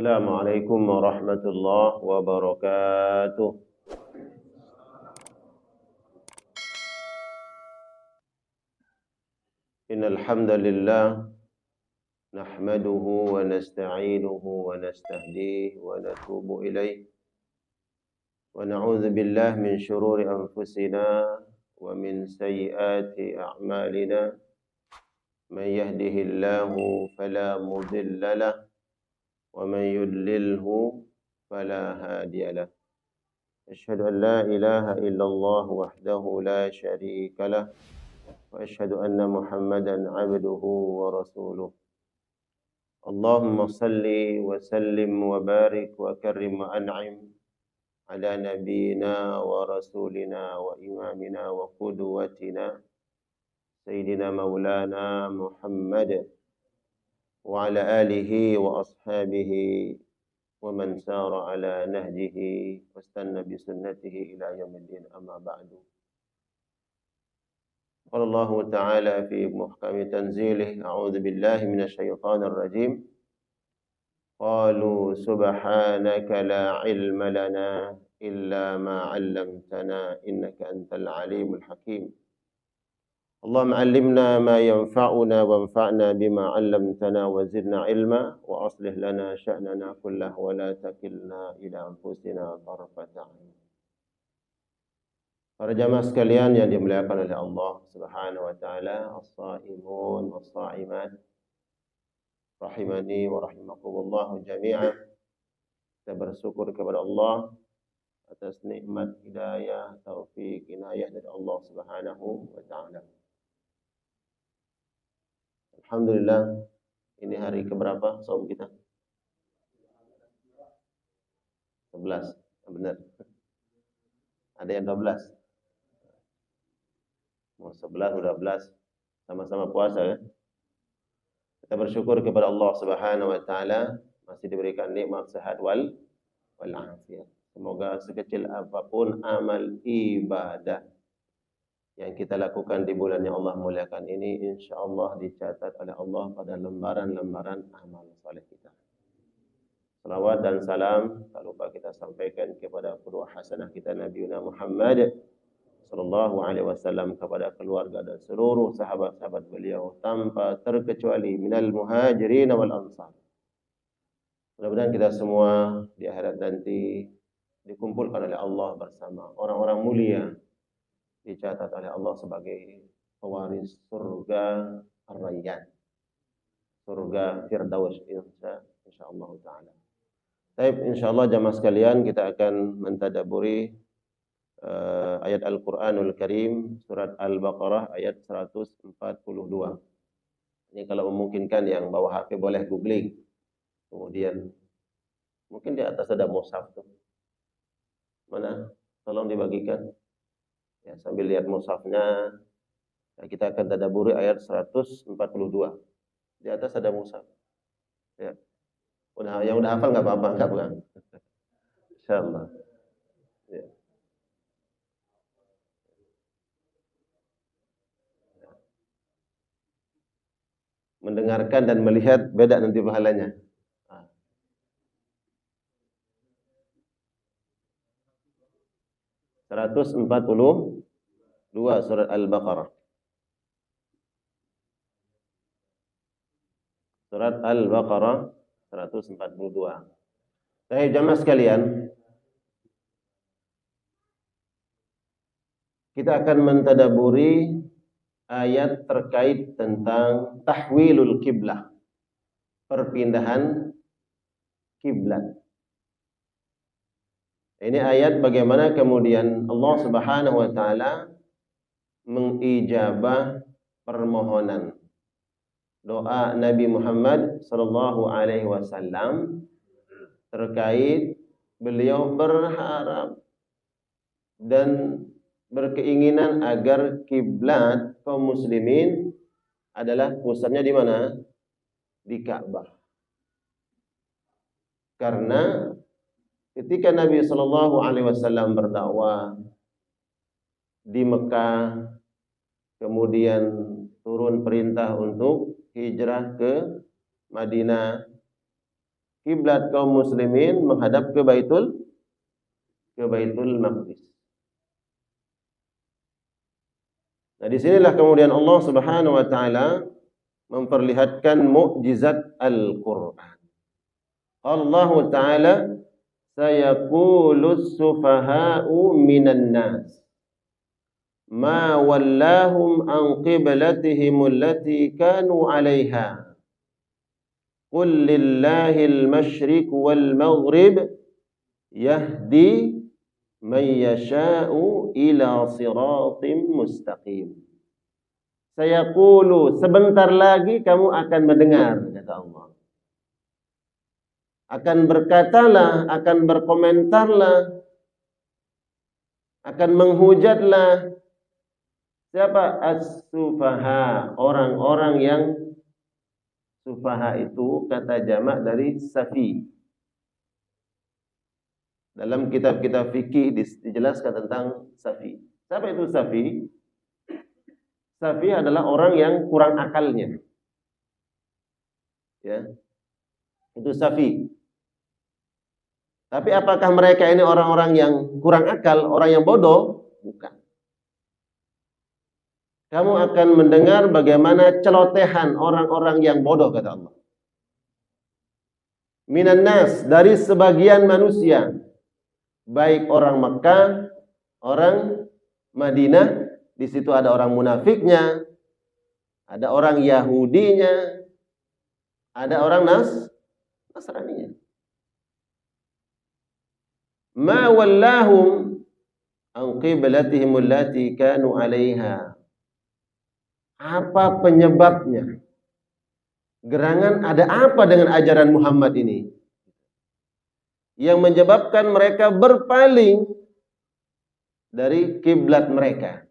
Assalamualaikum warahmatullahi wabarakatuh. Innal hamdalillah nahmaduhu wa nasta'inuhu wa nastahdihi wa natubu ilaih wa na'udzu billahi min shururi anfusina wa min sayyiati a'malina. Man yahdihillahu fala mudilla lahu wa man yudlilhu fala hadiya lahu. Asyhadu an la ilaha illallah wahdahu la syarika lah wa asyhadu anna Muhammadan abduhu wa rasuluh. Allahumma salli wa sallim wa barik wa karrim wa an'im ala nabiyyina wa rasulina wa imamina wa qudwatina sayyidina maulana Muhammad wa ala alihi wa ashabihi wa man sara ala nahjihi wastanna bi sunnatihi ila yaumiddin, amma ba'du. Qala Allah Ta'ala fi muhkami tanzilih, a'udzu billahi minasy syaithanir rajim. Qalu subhanaka la ilma lana illa ma 'allamtana innaka antal alimul hakim. Allahumma 'allimna ma yanfa'una wanfa'na bima 'allamtana wa zidna ilma wa aslih lana sya'nana kullahu wa la takilna ila anfusina tarfata 'ain. Para jamaah sekalian yang dimuliakan oleh Allah Subhanahu wa taala, as-shaimun was-shaimat rahimani wa rahimakumullah jami'an. Kita bersyukur kepada Allah atas nikmat hidayah, taufik, inayah dari Allah Subhanahu wa taala. Alhamdulillah, ini hari keberapa saum kita? 11. Benar. Ada yang 12. Mau 11, 12 sama-sama puasa ya. Kita bersyukur kepada Allah Subhanahu wa taala masih diberikan nikmat sehat wal afiat. Semoga sekecil apapun amal ibadah yang kita lakukan di bulan yang Allah muliakan ini, insyaallah dicatat oleh Allah pada lembaran-lembaran amal saleh kita. Salawat dan salam tak lupa kita sampaikan kepada qudwah hasanah kita Nabi Muhammad sallallahu alaihi wasallam, kepada keluarga dan seluruh sahabat-sahabat beliau tanpa terkecuali minal muhajirin wal ansar. Mudah-mudahan kita semua di akhirat nanti dikumpulkan oleh Allah bersama orang-orang mulia, dicatat oleh Allah sebagai pewaris surga Ar-Rayyan, surga Firdaus insyaallah taala. Baik, insyaallah jamaah sekalian, kita akan mentadabburi ayat Al-Qur'anul Karim surat Al-Baqarah ayat 142. Ini kalau memungkinkan yang bawa HP boleh googling. Kemudian mungkin di atas ada mushaf tuh. Mana? Tolong dibagikan. Ya, sambil lihat mushafnya, ya, kita akan tadabburi ayat 142. Di atas ada mushaf. Ya. Yang udah hafal enggak apa-apa, enggak bukan? Insyaallah. Ya. Mendengarkan dan melihat beda nanti pahalanya. 142 surat Al-Baqarah. Surat Al-Baqarah 142. Baik jamaah sekalian, kita akan mentadabburi ayat terkait tentang tahwilul kiblah, perpindahan kiblat. Ini ayat bagaimana kemudian Allah Subhanahu wa taala mengijabah permohonan doa Nabi Muhammad sallallahu alaihi wasallam terkait beliau berharap dan berkeinginan agar kiblat kaum muslimin adalah pusatnya di mana? Di Ka'bah. Karena ketika Nabi sallallahu alaihi wasallam berdakwah di Mekah, kemudian turun perintah untuk hijrah ke Madinah, kiblat kaum muslimin menghadap ke Baitul Maqdis. Nah, disinilah kemudian Allah Subhanahu wa taala memperlihatkan mukjizat Al-Qur'an. Allah taala, sayaqulus sufaha'u minan nas ma wallahum an qiblatihim allati kanu 'alaiha. Qul lillahil masyriq wal maghrib yahdi man yasha'u ila siratim mustaqim. Sayaqulu, sebentar lagi kamu akan mendengar, kata Allah. Akan berkatalah, akan berkomentarlah, akan menghujatlah. Siapa? As-sufaha, orang-orang yang sufaha itu kata jamak dari safi. Dalam kitab-kitab fikih dijelaskan tentang safi. Siapa itu safi? Safi adalah orang yang kurang akalnya. Ya. Itu safi. Tapi apakah mereka ini orang-orang yang kurang akal, orang yang bodoh? Bukan. Kamu akan mendengar bagaimana celotehan orang-orang yang bodoh, kata Allah. Minan nas, dari sebagian manusia. Baik orang Makkah, orang Madinah, di situ ada orang munafiknya, ada orang Yahudinya, ada orang Nasraninya. Ma wallahum an qiblatihim allati kanu 'alaiha. Apa penyebabnya? Gerangan ada apa dengan ajaran Muhammad ini yang menyebabkan mereka berpaling dari kiblat mereka?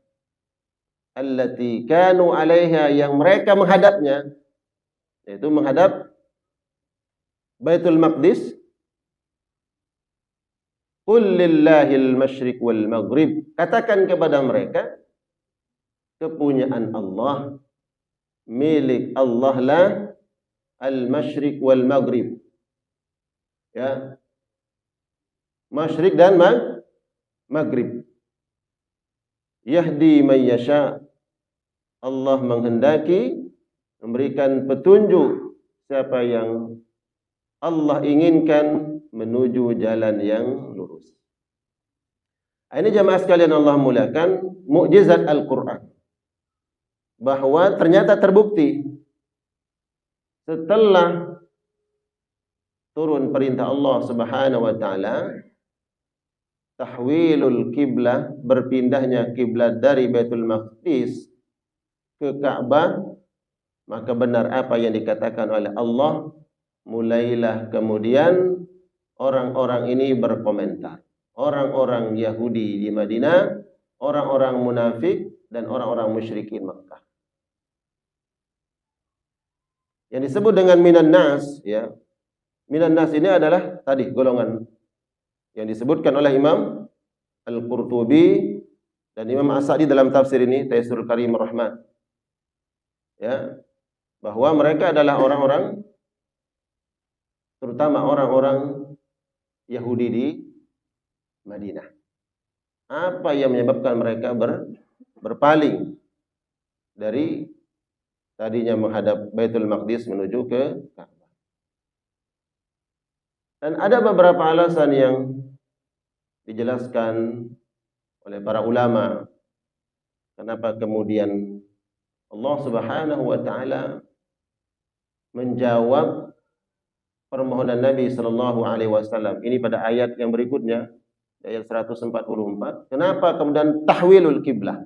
Allati kanu 'alaiha, yang mereka menghadapnya, yaitu menghadap Baitul Maqdis. Qul lillahil masyriq wal maghrib. Katakan kepada mereka, kepunyaan Allah, milik Allah lah al-masyriq wal maghrib. Ya. Masyriq dan maghrib. Yahdi man yasha. Allah menghendaki memberikan petunjuk siapa yang Allah inginkan menuju jalan yang lurus. Ini jamaah sekalian Allah muliakan, mukjizat Al-Quran. Bahwa ternyata terbukti setelah turun perintah Allah Subhanahu wa taala, tahwilul kiblah, berpindahnya kiblat dari Baitul Maqdis ke Ka'bah, maka benar apa yang dikatakan oleh Allah, mulailah kemudian orang-orang ini berkomentar. Orang-orang Yahudi di Madinah, orang-orang munafik, dan orang-orang musyrikin Makkah. Yang disebut dengan minan nas, ya. Minan nas ini adalah tadi golongan yang disebutkan oleh Imam Al-Qurtubi dan Imam As-Sa'di dalam tafsir ini, Taysirul Karim Rahman. Ya, bahwa mereka adalah orang-orang, terutama orang-orang Yahudi di Madinah. Apa yang menyebabkan mereka berpaling dari tadinya menghadap Baitul Maqdis menuju ke Ka'bah? Dan ada beberapa alasan yang dijelaskan oleh para ulama kenapa kemudian Allah Subhanahu wa taala menjawab permohonan Nabi sallallahu alaihi wasallam ini pada ayat yang berikutnya, ayat 144. Kenapa kemudian tahwilul kiblah,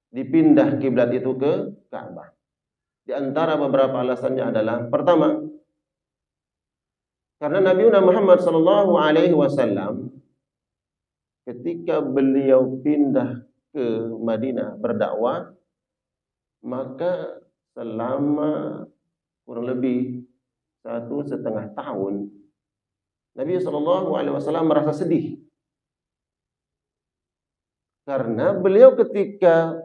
dipindah kiblat itu ke Ka'bah? Di antara beberapa alasannya adalah, pertama, karena Nabi Muhammad sallallahu alaihi wasallam ketika beliau pindah ke Madinah berdakwah, maka selama kurang lebih 1,5 tahun Nabi SAW merasa sedih karena beliau ketika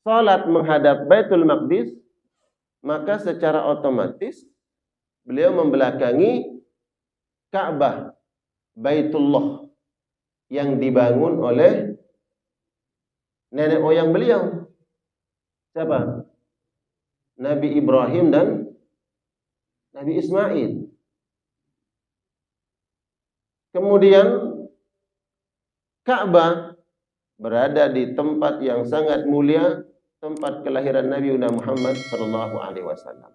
salat menghadap Baitul Maqdis, maka secara otomatis beliau membelakangi Ka'bah, Baitullah yang dibangun oleh nenek moyang beliau. Siapa? Nabi Ibrahim dan Nabi Ismail. Kemudian Ka'bah berada di tempat yang sangat mulia, tempat kelahiran Nabi Muhammad sallallahu alaihi wasallam.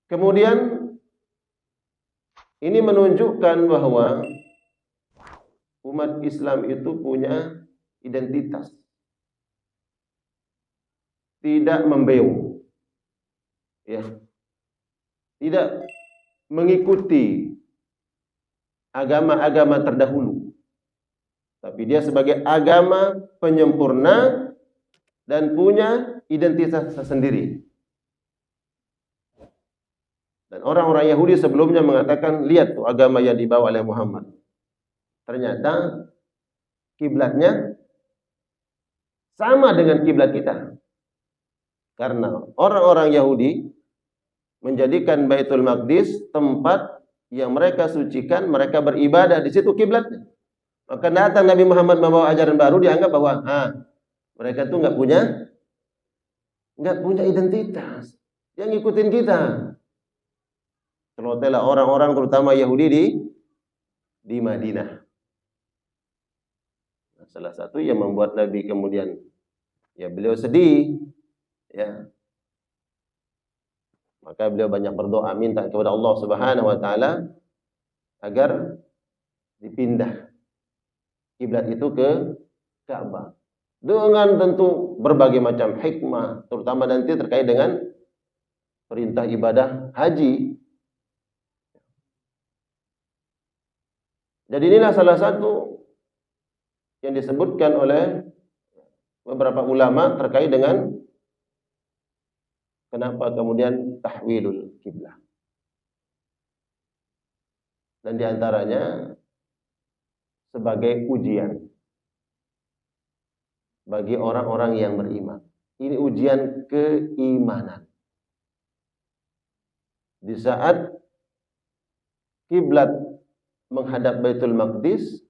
Kemudian ini menunjukkan bahwa umat Islam itu punya identitas. Tidak membeu. Ya. Tidak mengikuti agama-agama terdahulu. Tapi dia sebagai agama penyempurna dan punya identitas tersendiri. Dan orang-orang Yahudi sebelumnya mengatakan, lihat tuh agama yang dibawa oleh Muhammad. Ternyata kiblatnya sama dengan kiblat kita. Karena orang-orang Yahudi menjadikan Baitul Maqdis tempat yang mereka sucikan, mereka beribadah di situ kiblatnya. Maka datang Nabi Muhammad membawa ajaran baru, dianggap bahwa mereka tuh nggak punya identitas. Yang ngikutin kita. Terlotehlah orang-orang terutama Yahudi di Madinah. Nah, salah satu yang membuat Nabi kemudian ya beliau sedih, ya. Maka beliau banyak berdoa minta kepada Allah Subhanahu wa taala agar dipindah kiblat itu ke Ka'bah. Dengan tentu berbagai macam hikmah, terutama nanti terkait dengan perintah ibadah haji. Jadi inilah salah satu yang disebutkan oleh beberapa ulama terkait dengan kenapa kemudian tahwilul kiblah. Dan diantaranya sebagai ujian bagi orang-orang yang beriman. Ini ujian keimanan. Di saat kiblat menghadap Baitul Maqdis,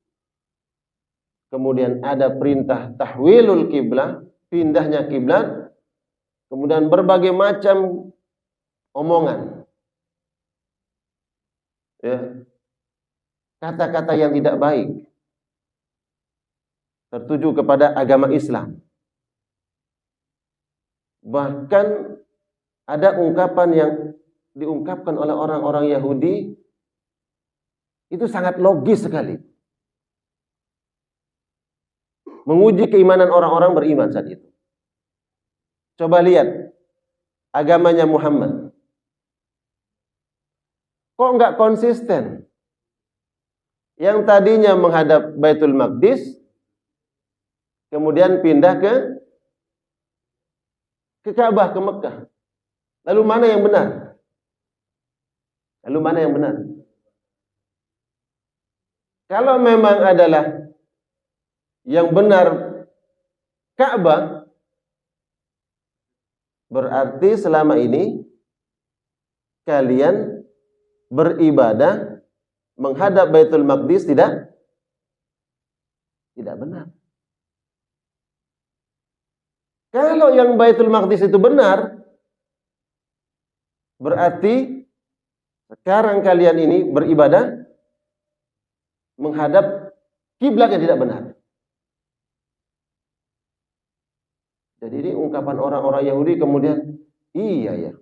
kemudian ada perintah tahwilul kiblah, pindahnya kiblat, kemudian berbagai macam omongan, ya, kata-kata yang tidak baik tertuju kepada agama Islam. Bahkan ada ungkapan yang diungkapkan oleh orang-orang Yahudi itu sangat logis sekali. Menguji keimanan orang-orang beriman saat itu. Coba lihat agamanya Muhammad. Kok nggak konsisten? Yang tadinya menghadap Baitul Maqdis, kemudian pindah ke Ka'bah, ke Mekah. Lalu mana yang benar? Lalu mana yang benar? Kalau memang adalah yang benar Ka'bah, berarti selama ini kalian beribadah menghadap Baitul Maqdis tidak benar. Kalau yang Baitul Maqdis itu benar, berarti sekarang kalian ini beribadah menghadap kiblat yang tidak benar. Jadi ini ungkapan orang-orang Yahudi kemudian, iya ya.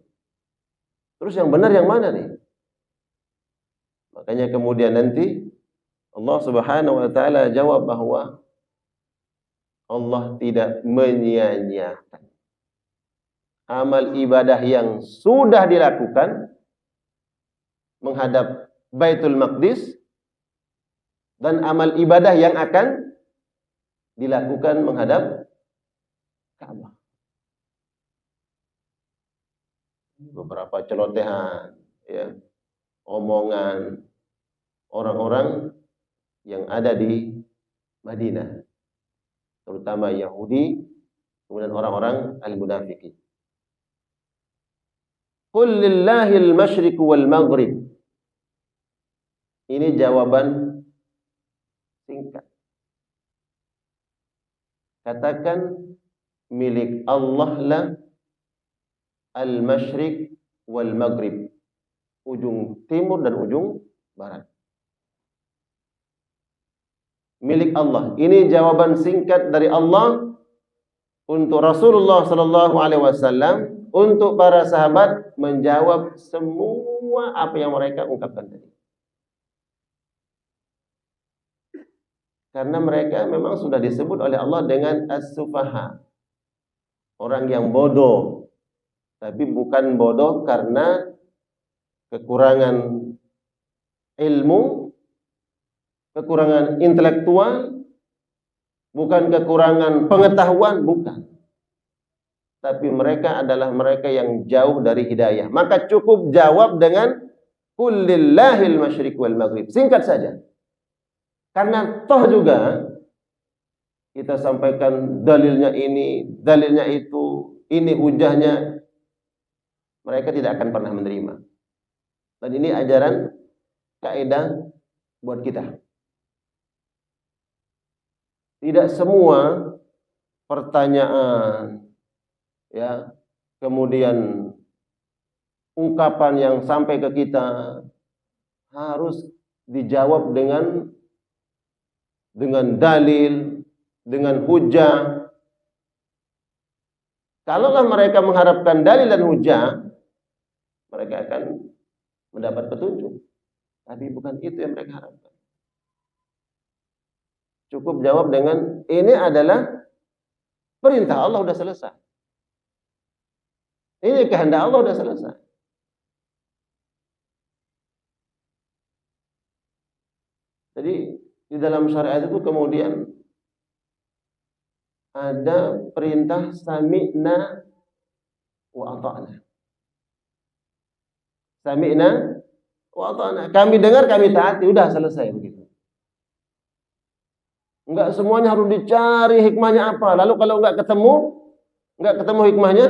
Terus yang benar yang mana nih? Makanya kemudian nanti Allah Subhanahu wa taala jawab bahwa Allah tidak menyia-nyiakan amal ibadah yang sudah dilakukan menghadap Baitul Maqdis dan amal ibadah yang akan dilakukan menghadap Ka'bah. Beberapa celotehan, ya, omongan orang-orang yang ada di Madinah, terutama Yahudi, kemudian orang-orang al-munafiqin. Qul lillahil masyriq wal maghrib. Ini jawaban singkat. Katakan milik Allah lah al-masyriq wal maghrib. Ujung timur dan ujung barat. Milik Allah. Ini jawaban singkat dari Allah untuk Rasulullah sallallahu alaihi wasallam, untuk para sahabat menjawab semua apa yang mereka ungkapkan tadi. Karena mereka memang sudah disebut oleh Allah dengan as-sufaha, orang yang bodoh. Tapi bukan bodoh karena kekurangan ilmu, kekurangan intelektual, bukan kekurangan pengetahuan, bukan. Tapi mereka adalah mereka yang jauh dari hidayah. Maka cukup jawab dengan qul lillahil masyriq wal maghrib. Singkat saja. Karena toh juga kita sampaikan dalilnya ini, dalilnya itu, ini hujahnya, mereka tidak akan pernah menerima. Dan ini ajaran kaidah buat kita. Tidak semua pertanyaan, ya, kemudian ungkapan yang sampai ke kita harus dijawab dengan dalil, dengan hujah. Kalaulah mereka mengharapkan dalil dan hujah, mereka akan mendapat petunjuk. Tapi bukan itu yang mereka harapkan. Cukup jawab dengan ini adalah perintah Allah, sudah selesai. Ini kehendak Allah, sudah selesai. Jadi di dalam syariat itu kemudian ada perintah sami'na wa ata'na. Sami'na wa ata'na. Kami dengar, kami taati, udah selesai begitu. Enggak semuanya harus dicari hikmahnya apa. Lalu kalau enggak ketemu hikmahnya,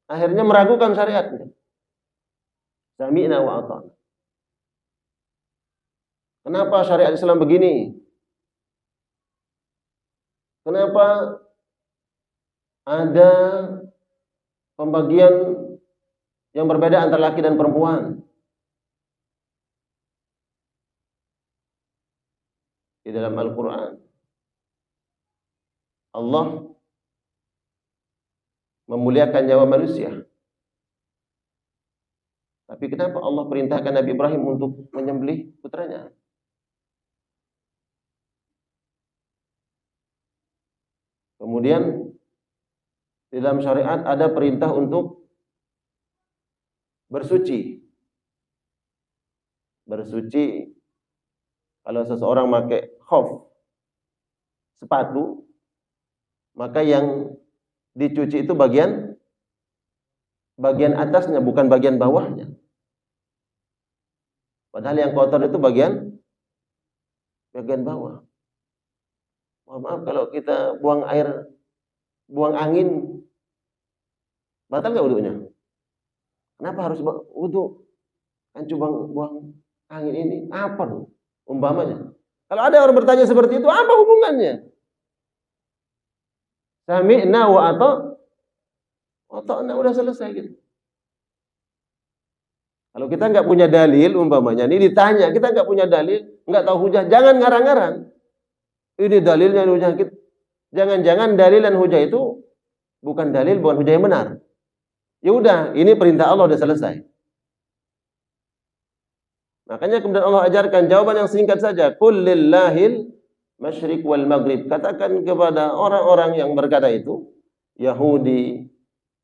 akhirnya meragukan syariatnya. Sami'na wa ata'na. Kenapa syariat Islam begini? Kenapa ada pembagian yang berbeda antara laki dan perempuan? Di dalam Al-Quran, Allah memuliakan nyawa manusia. Tapi kenapa Allah perintahkan Nabi Ibrahim untuk menyembelih putranya? Kemudian di dalam syariat ada perintah untuk bersuci. Bersuci, kalau seseorang pakai khuf, sepatu, maka yang dicuci itu bagian atasnya, bukan bagian bawahnya. Padahal yang kotor itu bagian bawah. Maaf kalau kita buang angin, batal nggak wudunya? Kenapa harus wudu? Kan cuma buang angin ini, apa tuh umpamanya? Kalau ada orang bertanya seperti itu, apa hubungannya? Sami'na wa ata'na, udah selesai gitu. Kalau kita nggak punya dalil, umpamanya ini ditanya, kita nggak punya dalil, nggak tahu hujah, jangan ngarang-ngarang. Ini dalilnya, hujah kita. Jangan-jangan dalil dan hujah itu bukan dalil, bukan hujah yang benar. Ya udah, ini perintah Allah, udah selesai. Makanya kemudian Allah ajarkan jawaban yang singkat saja. Qul lillahil masyriq wal maghrib. Katakan kepada orang-orang yang berkata itu, Yahudi,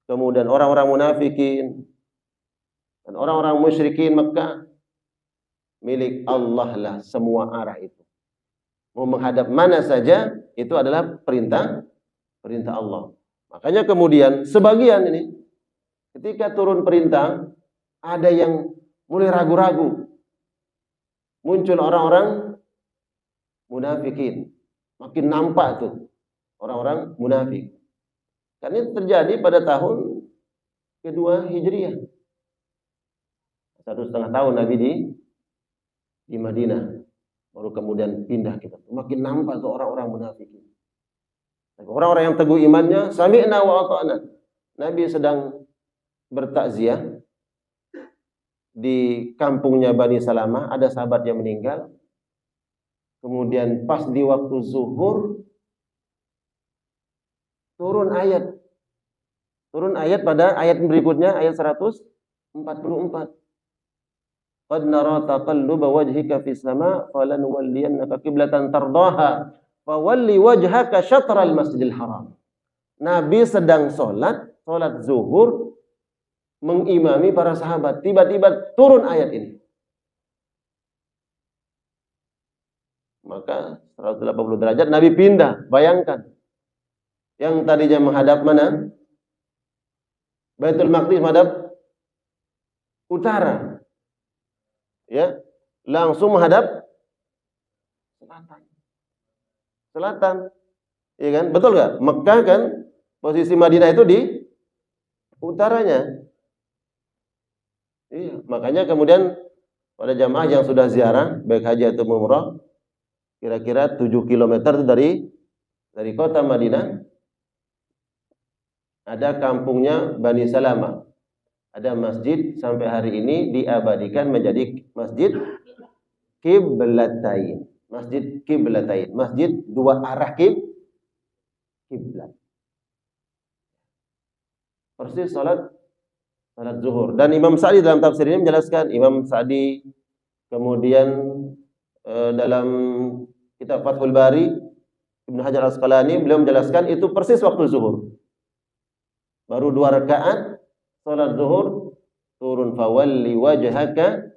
kemudian orang-orang munafikin, dan orang-orang musyrikin Mekah, milik Allah lah semua arah itu. Mau menghadap mana saja, itu adalah perintah Allah. Makanya kemudian sebagian ini, ketika turun perintah, ada yang mulai ragu-ragu. Muncul orang-orang munafikin. Makin nampak tuh orang-orang munafik. Karena itu terjadi pada tahun kedua Hijriah. 1,5 tahun Nabi di Madinah. Baru kemudian pindah kita. Makin nampak tuh orang-orang munafik. Orang-orang yang teguh imannya, sami'na wa ata'na. Nabi sedang bertakziah di kampungnya Bani Salamah, ada sahabat yang meninggal. Kemudian pas di waktu zuhur turun ayat pada ayat berikutnya, ayat 144. Qad nara taqalluba wajhika fis sama' falanuwalliyannaka qiblatan tardaha fawalli wajhaka syatral masjidil haram. Nabi sedang sholat zuhur, mengimami para sahabat. Tiba-tiba turun ayat ini. Maka 180 derajat Nabi pindah. Bayangkan. Yang tadinya menghadap mana? Baitul Maqdis menghadap utara. Ya, langsung menghadap selatan. Iya kan? Betul nggak? Mekah kan posisi Madinah itu di utaranya. Iya, makanya kemudian pada jamaah yang sudah ziarah baik haji atau umrah, kira-kira 7 km itu dari kota Madinah ada kampungnya Bani Salamah. Ada masjid sampai hari ini diabadikan menjadi masjid Qiblatain. Masjid Qiblatain, masjid dua arah kiblat. Persis salat zuhur. Dan Imam Sa'di dalam tafsir ini menjelaskan, Imam Sa'di kemudian dalam kitab Fathul Bari, Ibnu Hajar Al-Asqalani beliau menjelaskan itu persis waktu zuhur. Baru 2 rakaat salat zuhur, turun fawalli wajhaka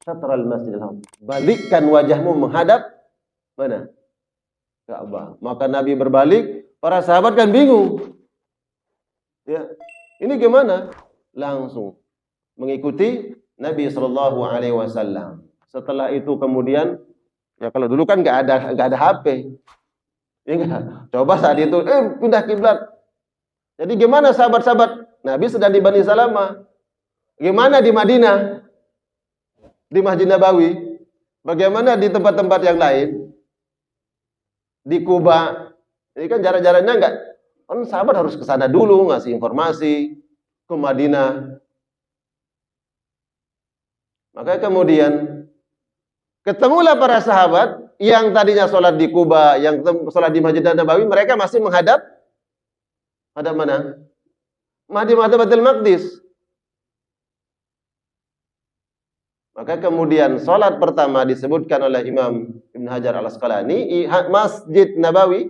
syatral masjidil haram. Balikkan wajahmu menghadap mana? Ka'bah. Maka Nabi berbalik, para sahabat kan bingung. Ya. Ini gimana? Langsung mengikuti Nabi sallallahu alaihi wasallam. Setelah itu kemudian, ya kalau dulu kan enggak ada HP. Ya enggak? Coba saat itu pindah kiblat. Jadi gimana sahabat-sahabat? Nabi sedang di Bani Salamah. Gimana di Madinah? Di Masjid Nabawi? Bagaimana di tempat-tempat yang lain? Di Kuba? Ini kan jarak-jaraknya enggak. Kan sahabat harus ke sana dulu ngasih informasi ke Madinah. Maka kemudian ketemulah para sahabat yang tadinya sholat di Kuba, yang sholat di Masjid Nabawi, mereka masih menghadap mana? Menghadap Baitul Maqdis. Maka kemudian sholat pertama disebutkan oleh Imam Ibnu Hajar Al-Asqalani, Masjid Nabawi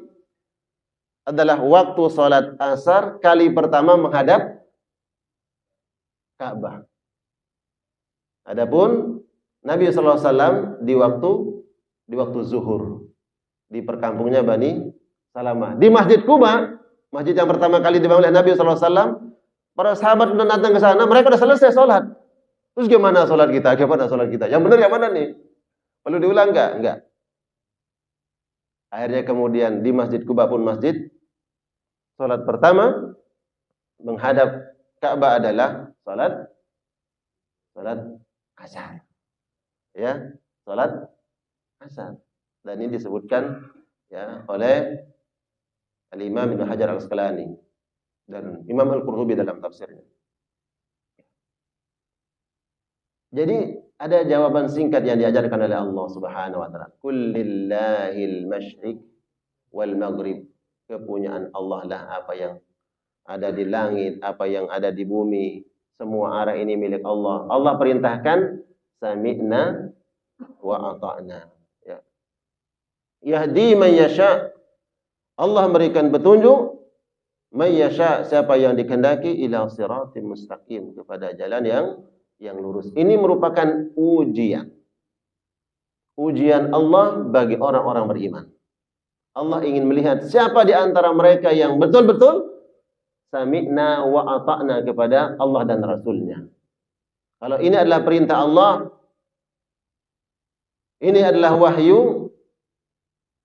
adalah waktu sholat asar kali pertama menghadap Ka'bah. Adapun Nabi SAW di waktu zuhur di perkampungnya Bani Salamah. Di Masjid Kuba, masjid yang pertama kali dibangun oleh Nabi SAW, para sahabat sudah datang ke sana, mereka sudah selesai sholat. Terus gimana sholat kita? Gimana sholat kita? Yang benar yang mana nih? Perlu diulang enggak? Enggak. Akhirnya kemudian di Masjid Kuba pun masjid, sholat pertama menghadap Ka'bah adalah sholat asar. Ya, sholat asar. Dan ini disebutkan ya oleh Al-Imam Ibnu Hajar Al-Asqalani dan Imam Al-Qurtubi dalam tafsirnya. Jadi ada jawaban singkat yang diajarkan oleh Allah Subhanahu wa taala. Kullillahil masyriq wal maghrib. Kepunyaan Allah lah apa yang ada di langit, apa yang ada di bumi. Semua arah ini milik Allah. Allah perintahkan sami'na wa ata'na. Ya. Yahdi man yasha. Allah memberikan petunjuk man yasha, siapa yang dikehendaki, ila siratim mustaqim, kepada jalan yang lurus. Ini merupakan ujian. Ujian Allah bagi orang-orang beriman. Allah ingin melihat siapa di antara mereka yang betul-betul sami'na wa ata'na kepada Allah dan Rasulnya. Kalau ini adalah perintah Allah, ini adalah wahyu,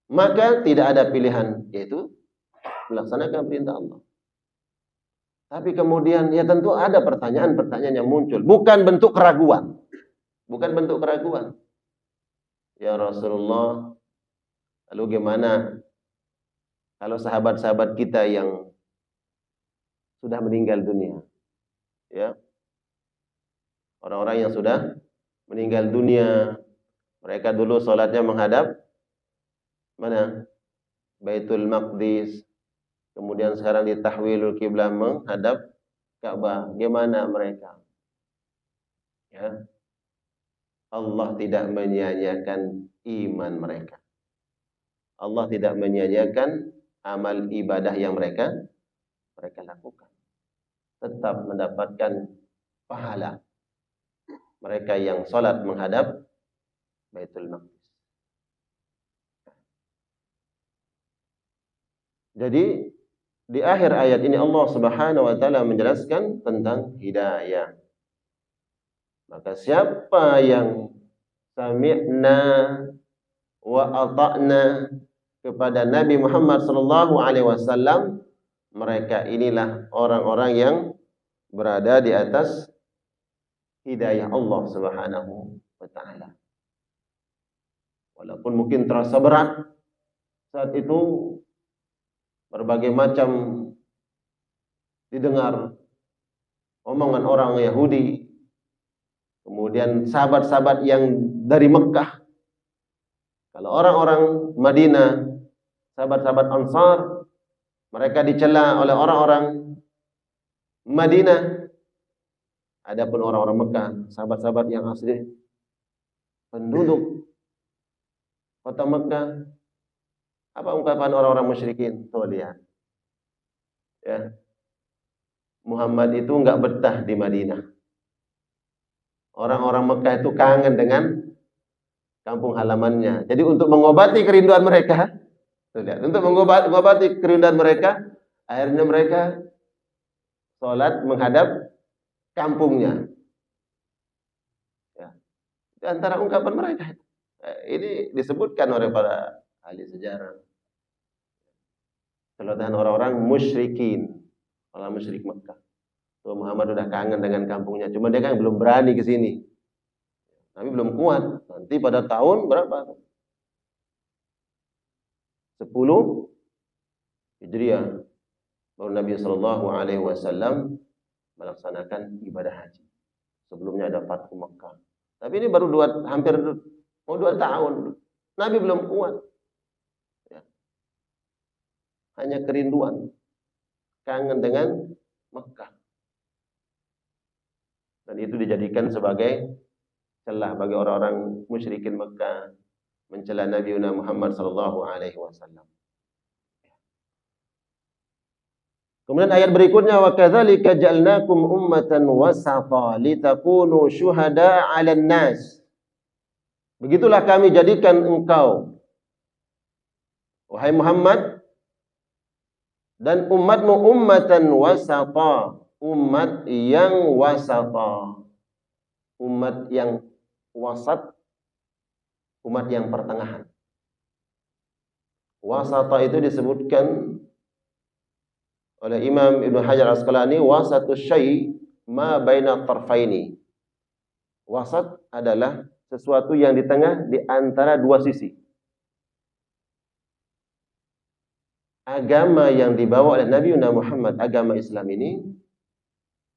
maka tidak ada pilihan, yaitu melaksanakan perintah Allah. Tapi kemudian ya tentu ada pertanyaan-pertanyaan yang muncul. Bukan bentuk keraguan. Bukan bentuk keraguan. Ya Rasulullah, lalu gimana kalau sahabat-sahabat kita yang sudah meninggal dunia? Ya, orang-orang yang sudah meninggal dunia, mereka dulu sholatnya menghadap mana? Baitul Maqdis. Kemudian sekarang ditahwilul kiblah menghadap Ka'bah. Gimana mereka? Ya. Allah tidak menyia-nyiakan iman mereka. Allah tidak menyia-nyiakan amal ibadah yang mereka lakukan. Tetap mendapatkan pahala mereka yang sholat menghadap Baitul Maqdis. Jadi di akhir ayat ini Allah Subhanahu wa taala menjelaskan tentang hidayah. Maka siapa yang sami'na wa ata'na kepada Nabi Muhammad sallallahu alaihi wasallam, mereka inilah orang-orang yang berada di atas hidayah Allah Subhanahu wa taala. Walaupun mungkin terasa berat saat itu, berbagai macam didengar omongan orang Yahudi, kemudian sahabat-sahabat yang dari Mekah. Kalau orang-orang Madinah, sahabat-sahabat Ansar, mereka dicela oleh orang-orang Madinah. Adapun orang-orang Mekah, sahabat-sahabat yang asli penduduk kota Mekah, apa ungkapan orang-orang musyrikin? Tuh lihat. Ya. Muhammad itu enggak betah di Madinah. Orang-orang Mekah itu kangen dengan kampung halamannya. Jadi untuk mengobati kerinduan mereka, tuh lihat, untuk mengobati kerinduan mereka, akhirnya mereka sholat menghadap kampungnya. Ya. Di antara ungkapan mereka. Ini disebutkan oleh para ahli sejarah. Keletahan orang-orang musyrikin, orang musyrik Mekah. So, Muhammad udah kangen dengan kampungnya, cuma dia kan belum berani ke sini. Nabi belum kuat. Nanti pada tahun berapa? 10 Hijriah baru Nabi sallallahu alaihi wasallam melaksanakan ibadah haji. Sebelumnya ada Fathu Mekah. Tapi ini baru hampir mau 2 tahun. Nabi belum kuat. Hanya kerinduan, kangen dengan Mekah. Dan itu dijadikan sebagai celah bagi orang-orang musyrikin Mekah mencela Nabi Muhammad sallallahu alaihi wasallam. Kemudian ayat berikutnya, wa kadzalika ja'alnakum ummatan wasata litakunu syuhada'a 'alan nas. Begitulah kami jadikan engkau, wahai Muhammad, dan umatmu ummatan wasata, umat yang wasata, umat yang wasat, umat yang pertengahan. Wasata itu disebutkan oleh Imam Ibnu Hajar Asqalani, wasatu syai' ma baina tarfaini. Wasat adalah sesuatu yang di tengah di antara dua sisi. Agama yang dibawa oleh Nabi Muhammad, agama Islam ini,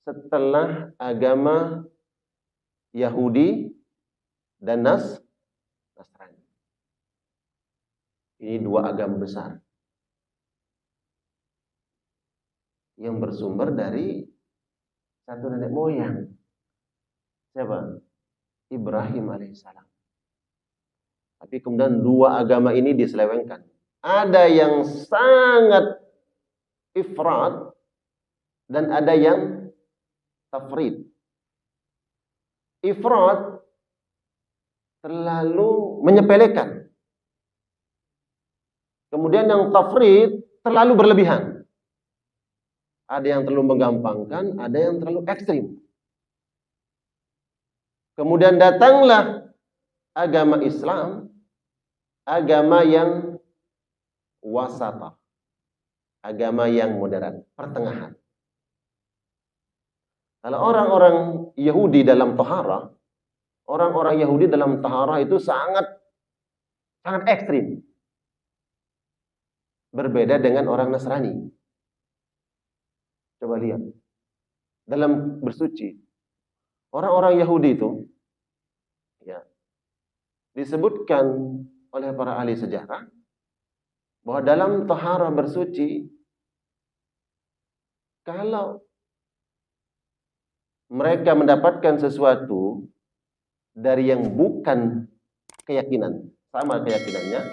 setelah agama Yahudi dan Nasrani. Ini dua agama besar yang bersumber dari satu nenek moyang. Siapa? Ibrahim alaihissalam. Tapi kemudian dua agama ini diselewengkan. Ada yang sangat ifrat dan ada yang tafrid. Ifrat terlalu menyepelekan. Kemudian yang tafrid terlalu berlebihan. Ada yang terlalu menggampangkan, ada yang terlalu ekstrim. Kemudian datanglah agama Islam, agama yang wasata, agama yang moderat, pertengahan. Kalau orang-orang Yahudi dalam taharah, orang-orang Yahudi dalam taharah itu sangat ekstrim. Berbeda dengan orang Nasrani. Coba lihat. Dalam bersuci. Orang-orang Yahudi itu ya, disebutkan oleh para ahli sejarah bahwa dalam taharah bersuci, kalau mereka mendapatkan sesuatu dari yang bukan keyakinan, sama keyakinannya,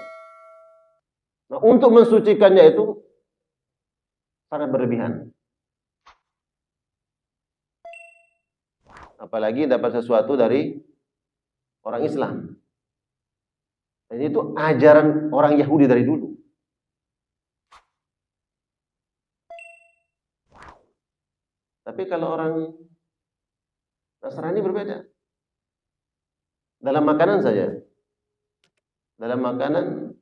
nah, untuk mensucikannya itu sangat berlebihan. Apalagi dapat sesuatu dari orang Islam. Dan itu ajaran orang Yahudi dari dulu. Tapi kalau orang Nasrani berbeda. Dalam makanan saja. Dalam makanan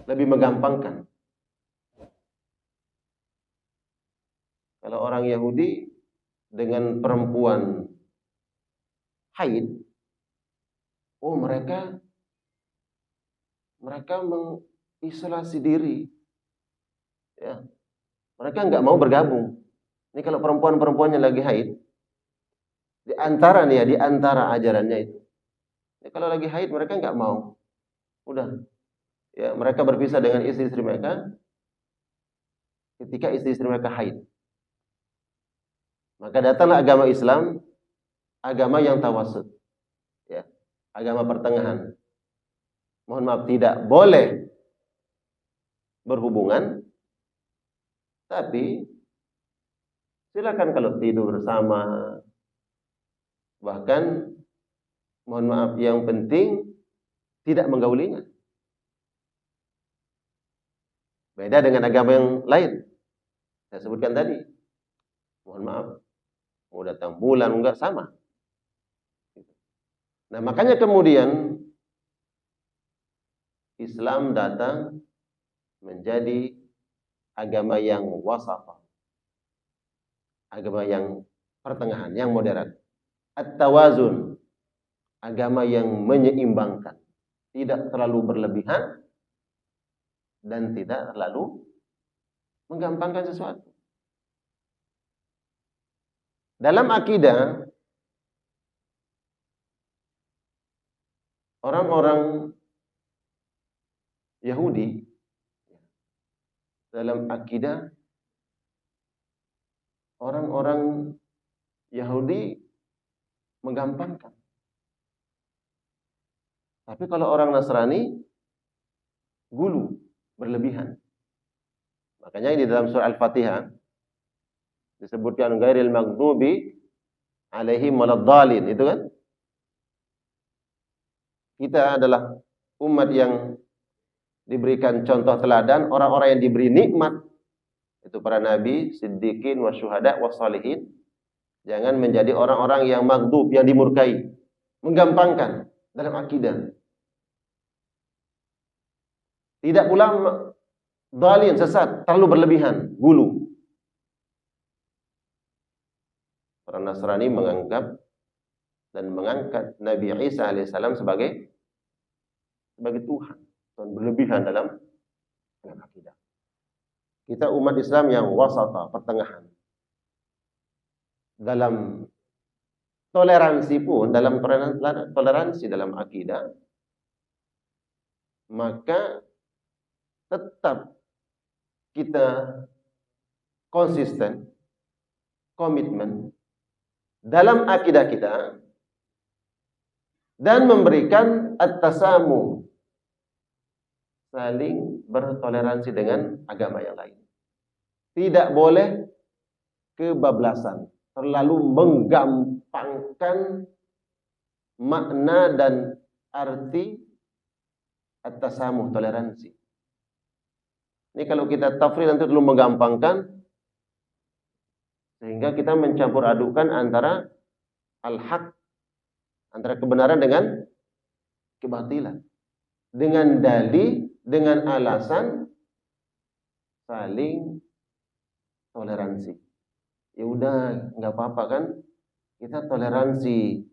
lebih menggampangkan. Kalau orang Yahudi dengan perempuan haid, oh mereka mengisolasi diri. Ya. Mereka nggak mau bergabung. Ini kalau perempuan-perempuannya lagi haid, di antara ajarannya itu. Ya, kalau lagi haid mereka nggak mau. Udah. Ya, mereka berpisah dengan istri-istri mereka ketika istri-istri mereka haid. Maka datanglah agama Islam, agama yang tawasud. Ya, agama pertengahan. Mohon maaf, tidak boleh berhubungan, tapi silakan kalau tidur bersama. Bahkan, mohon maaf, yang penting tidak menggaulinya. Beda dengan agama yang lain. Saya sebutkan tadi. Mohon maaf, mau datang bulan enggak sama. Nah, makanya kemudian Islam datang menjadi agama yang wasatah. Agama yang pertengahan, yang moderat. At-tawazun. Agama yang menyeimbangkan. Tidak terlalu berlebihan dan tidak terlalu menggampangkan sesuatu. Dalam akidah, orang-orang Yahudi, dalam akidah, orang-orang Yahudi menggampangkan. Tapi kalau orang Nasrani, gulu, berlebihan. Makanya di dalam surah Al-Fatihah disebutkan ghairil maghdubi alaihim waladdallin, itu kan? Kita adalah umat yang diberikan contoh teladan, orang-orang yang diberi nikmat, itu para nabi, siddiqin, wasyuhada, wassalihin. Jangan menjadi orang-orang yang maghdub, yang dimurkai, menggampangkan dalam akidah. Tidak pula dhalin, sesat, terlalu berlebihan, gulu. Orang Nasrani menganggap dan mengangkat Nabi Isa alaihissalam sebagai Tuhan, dan berlebihan dalam akidah. Kita umat Islam yang wasata, pertengahan. Dalam toleransi pun, dalam toleransi dalam akidah, maka tetap kita konsisten, komitmen dalam akidah kita dan memberikan at-tasamu, saling bertoleransi dengan agama yang lain. Tidak boleh kebablasan, terlalu menggampangkan makna dan arti at-tasamu, toleransi. Ini kalau kita tafsir nanti terlalu menggampangkan, sehingga kita mencampur adukan antara al-haq, antara kebenaran dengan kebatilan. Dengan dalil, dengan alasan saling toleransi. Ya udah, nggak apa-apa kan? Kita toleransi.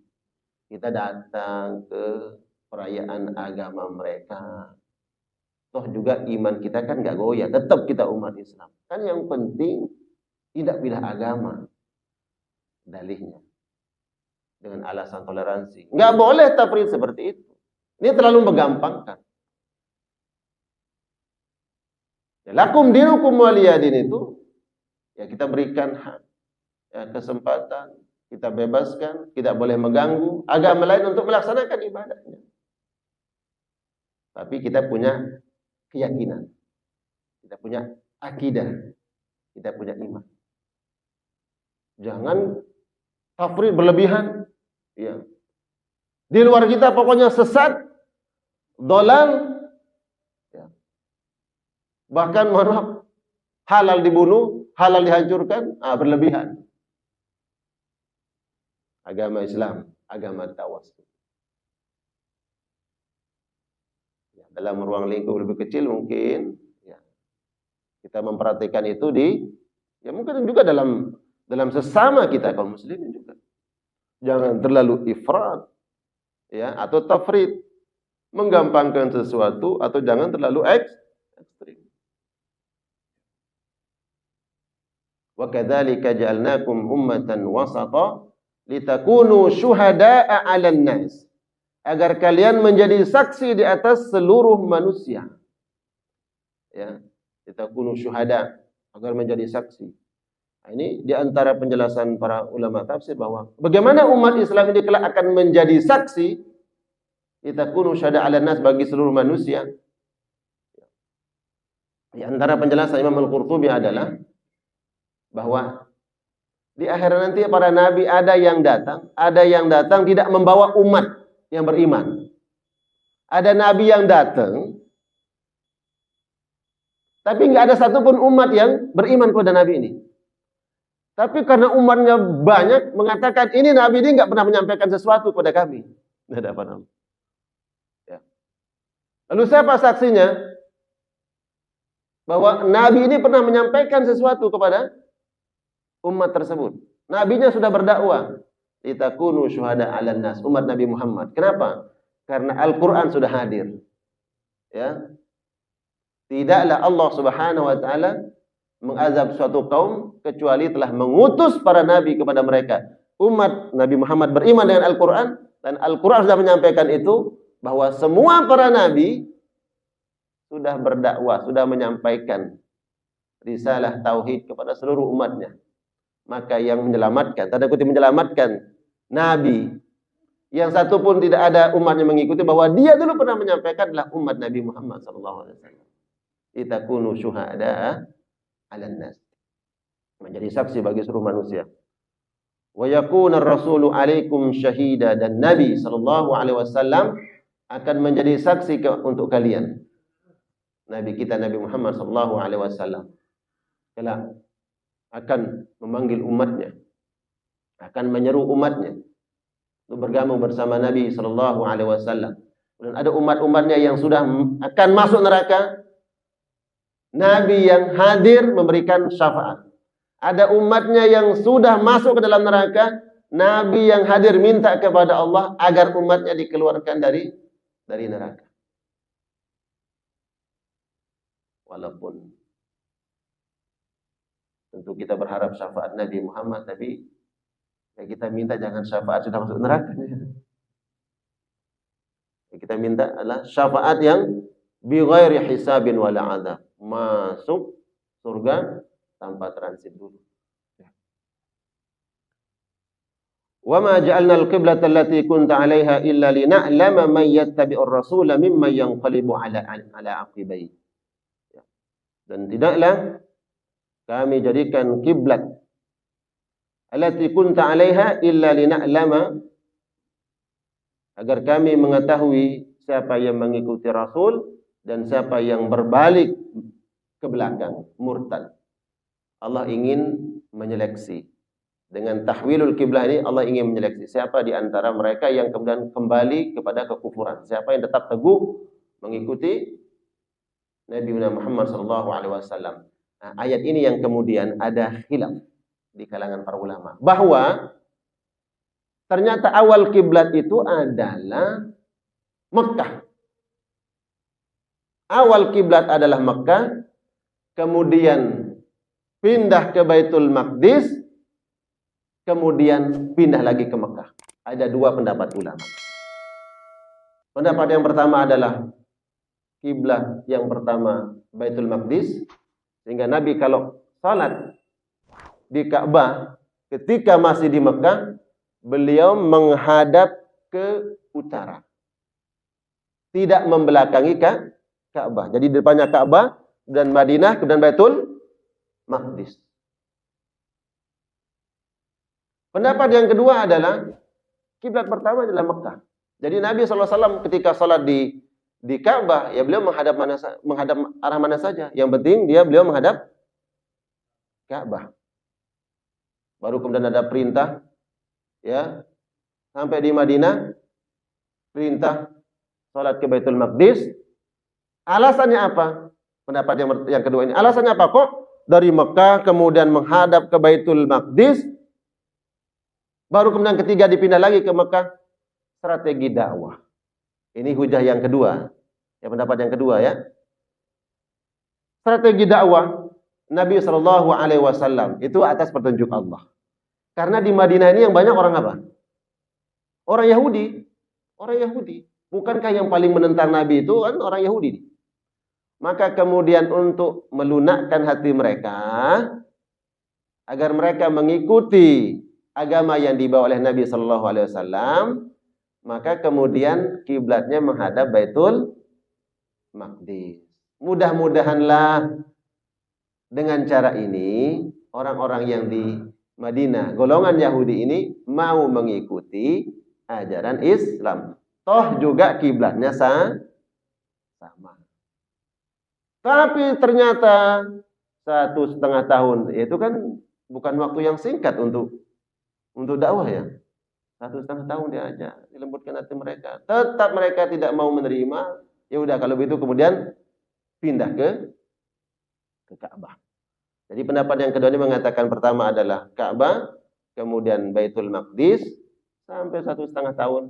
Kita datang ke perayaan agama mereka. Toh juga iman kita kan nggak goyah. Tetap kita umat Islam. Kan yang penting tidak pindah agama. Dalihnya. Dengan alasan toleransi. Nggak boleh tafrid seperti itu. Ini terlalu menggampangkan. Ya, lakum dinukum waliyadin itu ya kita berikan hak, ya, kesempatan, kita bebaskan, tidak boleh mengganggu agama lain untuk melaksanakan ibadahnya. Tapi kita punya keyakinan, kita punya akidah, kita punya iman. Jangan tafrid berlebihan. Ya. Di luar kita pokoknya sesat, dolal, ya. Bahkan mohon maaf, halal dibunuh, halal dihancurkan, berlebihan. Agama Islam, agama tawassul. Ya, dalam ruang lingkup lebih kecil mungkin ya, kita memperhatikan itu ya mungkin juga dalam sesama kita kaum muslimin juga. Jangan terlalu ifrat ya atau tafrid, menggampangkan sesuatu atau jangan terlalu ekstrim. Wa kadzalika ja'alnakum ummatan wasata litakunu syuhada'a 'alan nas, agar kalian menjadi saksi di atas seluruh manusia. Ya, litakunu syuhada, agar menjadi saksi. Nah, ini di antara penjelasan para ulama tafsir bahwa bagaimana umat Islam ini kelak akan menjadi saksi litakunu syuhada'a 'alan nas bagi seluruh manusia. Di antara penjelasan Imam Al-Qurtubi adalah bahwa di akhirat nanti para nabi ada yang datang tidak membawa umat yang beriman. Ada nabi yang datang, tapi nggak ada satupun umat yang beriman kepada nabi ini. Tapi karena umatnya banyak mengatakan ini nabi ini nggak pernah menyampaikan sesuatu kepada kami. Nggak ada apa-apa. Ya. Lalu siapa saksinya bahwa nabi ini pernah menyampaikan sesuatu kepada umat tersebut? Nabinya sudah berdakwah. Litakunu syuhada 'alan nas, umat Nabi Muhammad. Kenapa? Karena Al-Qur'an sudah hadir. Ya. Tidaklah Allah Subhanahu wa taala mengazab suatu kaum kecuali telah mengutus para nabi kepada mereka. Umat Nabi Muhammad beriman dengan Al-Qur'an dan Al-Qur'an sudah menyampaikan itu bahwa semua para nabi sudah berdakwah, sudah menyampaikan risalah tauhid kepada seluruh umatnya. Maka yang menyelamatkan, tanda kutip menyelamatkan nabi yang satu pun tidak ada umatnya mengikuti bahwa dia dulu pernah menyampaikan adalah umat Nabi Muhammad sallallahu alaihi wasallam. Litakunu syuhada'a 'alan nas. Menjadi saksi bagi seluruh manusia. Wa yakuna ar-rasulu 'alaikum syahida, dan Nabi sallallahu alaihi wasallam akan menjadi saksi untuk kalian. Nabi kita Nabi Muhammad sallallahu alaihi wasallam kelak akan memanggil umatnya, akan menyeru umatnya untuk bergabung bersama Nabi sallallahu alaihi wasallam. Dan ada umat-umatnya yang sudah akan masuk neraka, Nabi yang hadir memberikan syafaat. Ada umatnya yang sudah masuk ke dalam neraka, Nabi yang hadir minta kepada Allah agar umatnya dikeluarkan dari neraka. Walaupun tentu kita berharap syafaat Nabi Muhammad, tapi ya kita minta jangan syafaat sudah masuk neraka. Ya, kita minta adalah syafaat yang bi ghairi hisabin wala adzab, masuk surga tanpa transit dulu. Wa ma ja'alna al-qiblata allati kunta 'alaiha illa lina'lama man yattabi'ur rasula mimman yanqalibu 'ala aqibaihi. Dan tidaklah kami jadikan kiblat allati kunta 'alaiha illa lina'lama, agar kami mengetahui siapa yang mengikuti Rasul dan siapa yang berbalik ke belakang, murtad. Allah ingin menyeleksi. Dengan tahwilul kiblah ini Allah ingin menyeleksi siapa di antara mereka yang kemudian kembali kepada kekufuran, siapa yang tetap teguh mengikuti Nabi Muhammad SAW. Nah, ayat ini yang kemudian ada khilaf di kalangan para ulama bahwa Ternyata awal kiblat itu adalah Mekah. Awal kiblat adalah Mekah, kemudian pindah ke Baitul Maqdis, kemudian pindah lagi ke Mekah. Ada dua pendapat ulama. Pendapat yang pertama adalah kiblat yang pertama Baitul Maqdis, sehingga Nabi kalau salat di Ka'bah ketika masih di Mekah, beliau menghadap ke utara, tidak membelakangi Ka'bah. Jadi di depannya Ka'bah dan Madinah dan Baitul Maqdis. Pendapat yang kedua adalah kiblat pertama adalah Mekah. Jadi Nabi SAW ketika sholat di Ka'bah, ya beliau menghadap arah mana saja. Yang penting beliau menghadap Ka'bah. Baru kemudian ada perintah, ya, sampai di Madinah, perintah sholat ke Baitul Maqdis. Alasannya apa? Pendapat yang kedua ini. Alasannya apa? Kok dari Mekah kemudian menghadap ke Baitul Maqdis, baru kemudian ketiga dipindah lagi ke Mekah? Strategi dakwah. Ini hujah yang kedua. Ya, pendapat yang kedua ya. Strategi dakwah Nabi SAW itu atas petunjuk Allah. Karena di Madinah ini yang banyak orang apa? Orang Yahudi. Orang Yahudi. Bukankah yang paling menentang Nabi itu kan orang Yahudi? Maka kemudian untuk melunakkan hati mereka, agar mereka mengikuti agama yang dibawa oleh Nabi SAW, maka kemudian kiblatnya menghadap Baitul Maqdis. Mudah-mudahanlah dengan cara ini orang-orang yang di Madinah, golongan Yahudi ini mau mengikuti ajaran Islam. Toh juga kiblatnya sama. Tapi ternyata 1,5 tahun itu kan bukan waktu yang singkat untuk dakwah ya. 1,5 tahun diajak, dilembutkan hati mereka. Tetap mereka tidak mau menerima. Ya udah kalau begitu kemudian pindah ke Ka'bah. Jadi pendapat yang kedua ini mengatakan pertama adalah Ka'bah, kemudian Baitul Maqdis, sampai 1,5 tahun.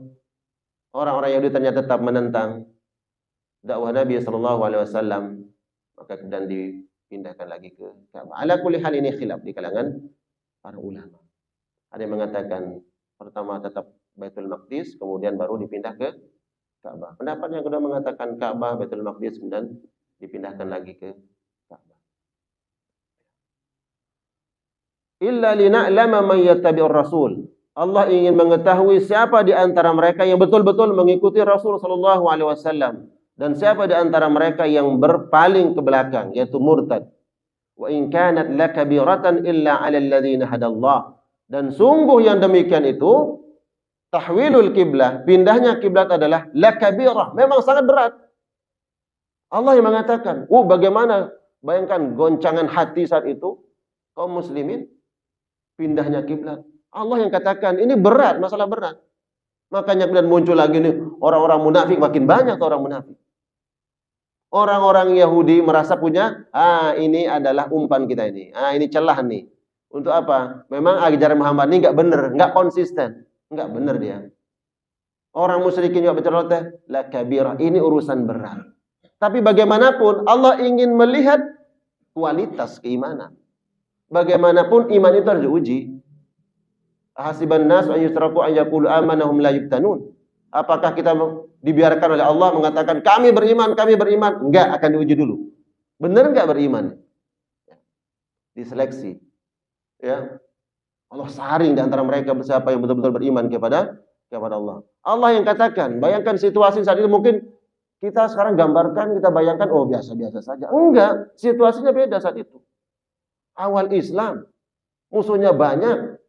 Orang-orang Yahudi ternyata tetap menentang dakwah Nabi SAW, maka kemudian dipindahkan lagi ke Ka'bah. Ala kulli hal ini khilaf di kalangan para ulama. Ada yang mengatakan pertama tetap Baitul Maqdis, kemudian baru dipindah ke Ka'bah. Pendapat yang kedua mengatakan Ka'bah, Baitul Maqdis, kemudian dipindahkan lagi ke Ka'bah. Illa lina'lama man yattabi'ur rasul. Allah ingin mengetahui siapa di antara mereka yang betul-betul mengikuti Rasul sallallahu alaihi wasallam dan siapa di antara mereka yang berpaling ke belakang, yaitu murtad. Wa in kanat lakabiratan illa 'alal ladzina hadallah. Dan sungguh yang demikian itu, tahwilul kiblah, pindahnya kiblat adalah lakabirah, memang sangat berat. Allah yang mengatakan, bagaimana, bayangkan goncangan hati saat itu kaum muslimin pindahnya kiblat. Allah yang katakan ini berat, masalah berat. Makanya kemudian muncul lagi nih orang-orang munafik, makin banyak orang munafik. Orang-orang Yahudi merasa punya, ini adalah umpan kita ini. Ini celah nih. Untuk apa? Memang ajaran Muhammad ini enggak benar, enggak konsisten. Enggak benar dia. Orang musyrikin juga bercerita, la kabirah, ini urusan berat. Tapi bagaimanapun Allah ingin melihat kualitas keimanan. Bagaimanapun iman itu harus diuji. Hasiban nas an yusraku an yaqulu amanahum la yuftanun. Apakah kita dibiarkan oleh Allah mengatakan kami beriman? Enggak, akan diuji dulu. Benar enggak beriman? Diseleksi. Ya. Allah saring di antara mereka siapa yang betul-betul beriman kepada Allah. Allah yang katakan, bayangkan situasi saat itu mungkin kita sekarang gambarkan, kita bayangkan biasa-biasa saja. Enggak, situasinya beda saat itu. Awal Islam, musuhnya banyak.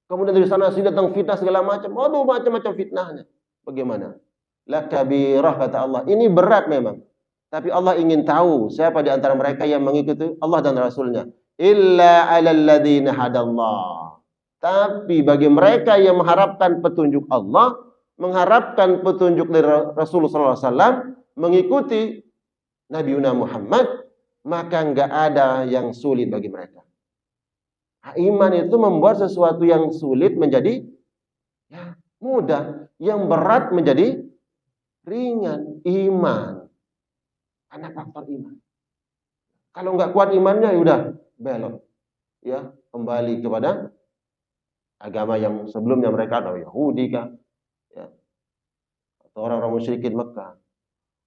Kemudian dari sana sini datang fitnah segala macam. Macam-macam fitnahnya. Bagaimana? La kabirah kata Allah. Ini berat memang. Tapi Allah ingin tahu siapa di antara mereka yang mengikuti Allah dan Rasulnya. Illa alal ladzina hadallah. Tapi bagi mereka yang mengharapkan petunjuk Allah, mengharapkan petunjuk dari Rasulullah SAW, mengikuti Nabi Muhammad, maka enggak ada yang sulit bagi mereka. Iman itu membuat sesuatu yang sulit menjadi Ya, mudah. Yang berat menjadi ringan. Iman. Karena faktor iman. Kalau nggak kuat imannya, ya udah belok. Ya, kembali kepada agama yang sebelumnya mereka ada Yahudi kah, ya, atau orang-orang musyrikin Mekah.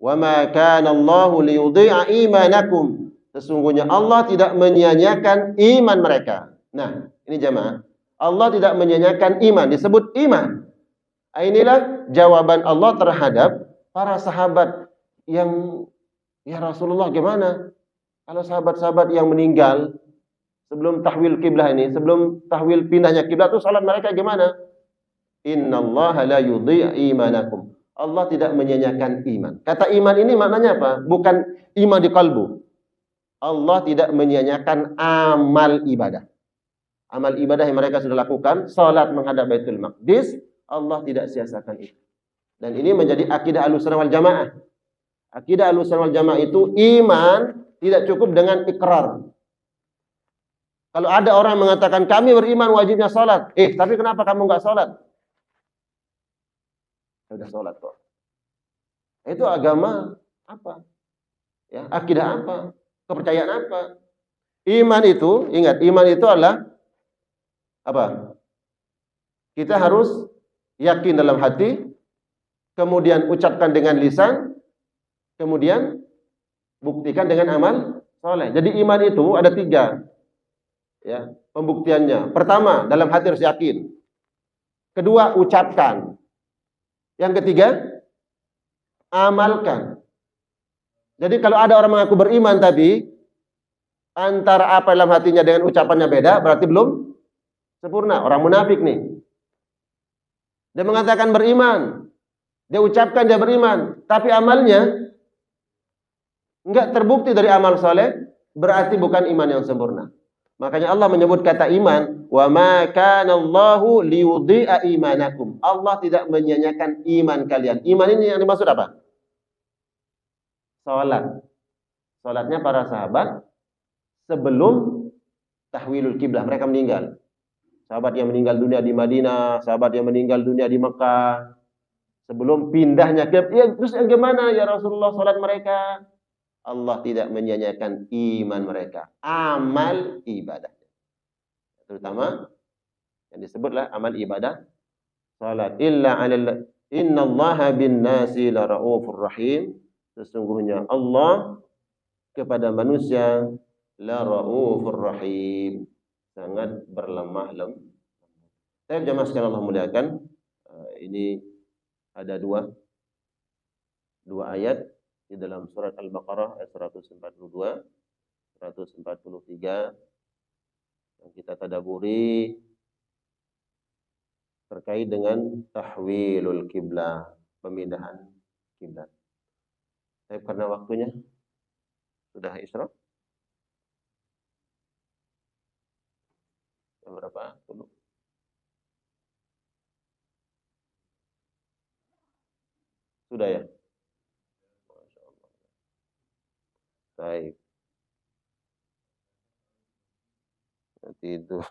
Wa ma kana Allahu liyudhi'a imanakum. Sesungguhnya Allah tidak menyia-nyiakan iman mereka. Nah, ini jemaah. Allah tidak menyia-nyiakan iman, disebut iman. Inilah jawaban Allah terhadap para sahabat yang, ya Rasulullah gimana? Kalau sahabat-sahabat yang meninggal sebelum tahwil kiblah ini, sebelum tahwil pindahnya kiblat itu salat mereka gimana? Innallaha la yudhi'u imanakum. Allah tidak menyia-nyiakan iman. Kata iman ini maknanya apa? Bukan iman di kalbu. Allah tidak menyia-nyiakan amal ibadah. Amal ibadah yang mereka sudah lakukan, salat menghadap Baitul Maqdis, Allah tidak sia-siakan itu. Dan ini menjadi akidah Ahlussunnah wal Jamaah. Akidah Ahlussunnah wal Jamaah itu iman tidak cukup dengan ikrar. Kalau ada orang mengatakan kami beriman wajibnya salat, tapi kenapa kamu enggak salat? Sudah salat kok. Itu agama apa? Ya, akidah apa? Kepercayaan apa? Iman itu, ingat, iman itu adalah apa? Kita harus yakin dalam hati, kemudian ucapkan dengan lisan, kemudian buktikan dengan amal soleh. Jadi iman itu ada 3, ya, pembuktiannya. Pertama, dalam hati harus yakin. Kedua, ucapkan. Yang ketiga, amalkan. Jadi kalau ada orang mengaku beriman tapi antara apa dalam hatinya dengan ucapannya beda, berarti belum sempurna. Orang munafik nih. Dia mengatakan beriman, dia ucapkan dia beriman, tapi amalnya enggak terbukti dari amal soleh, berarti bukan iman yang sempurna. Makanya Allah menyebut kata iman, wa ma kana Allahu liyudhi'a imanakum. Allah tidak menyia-nyiakan iman kalian. Iman ini yang dimaksud apa? Salat. Salatnya para sahabat sebelum tahwilul kiblah, mereka meninggal. Sahabat yang meninggal dunia di Madinah, sahabat yang meninggal dunia di Mekah, sebelum pindahnya ke, ya terus yang gimana ya Rasulullah salat mereka? Allah tidak menyia-nyiakan iman mereka, amal ibadah. Terutama yang disebutlah amal ibadah salat. Innallaha bin nasi la raufur rahim. Sesungguhnya Allah kepada manusia la raufur rahim, sangat berlemah lembut. Saya jemaah sekalian Allah muliakan, ini ada dua ayat di dalam surat Al-Baqarah ayat 142, 143 yang kita tadaburi terkait dengan tahwilul kiblah, pemindahan kiblat. Tapi karena waktunya sudah isra. Jam berapa? Dulu. Sudah ya? Masya Allah. Baik. Tidur.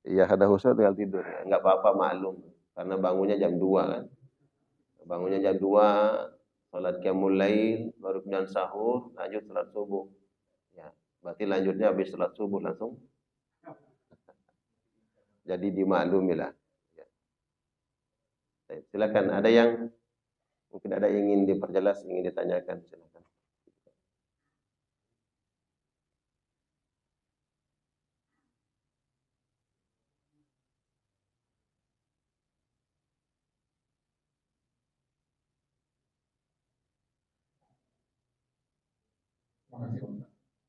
Iya, ada khusus tinggal tidur. Enggak apa-apa, maklum. Karena bangunnya jam 2 kan. Bangunnya jam 2, salat qiyamul lail, baru kemudian sahur, lanjut salat subuh. Ya, berarti lanjutnya habis salat subuh langsung. Jadi dimaklumilah. Ya. Silakan, ada yang mungkin ada yang ingin diperjelas, ingin ditanyakan, silakan.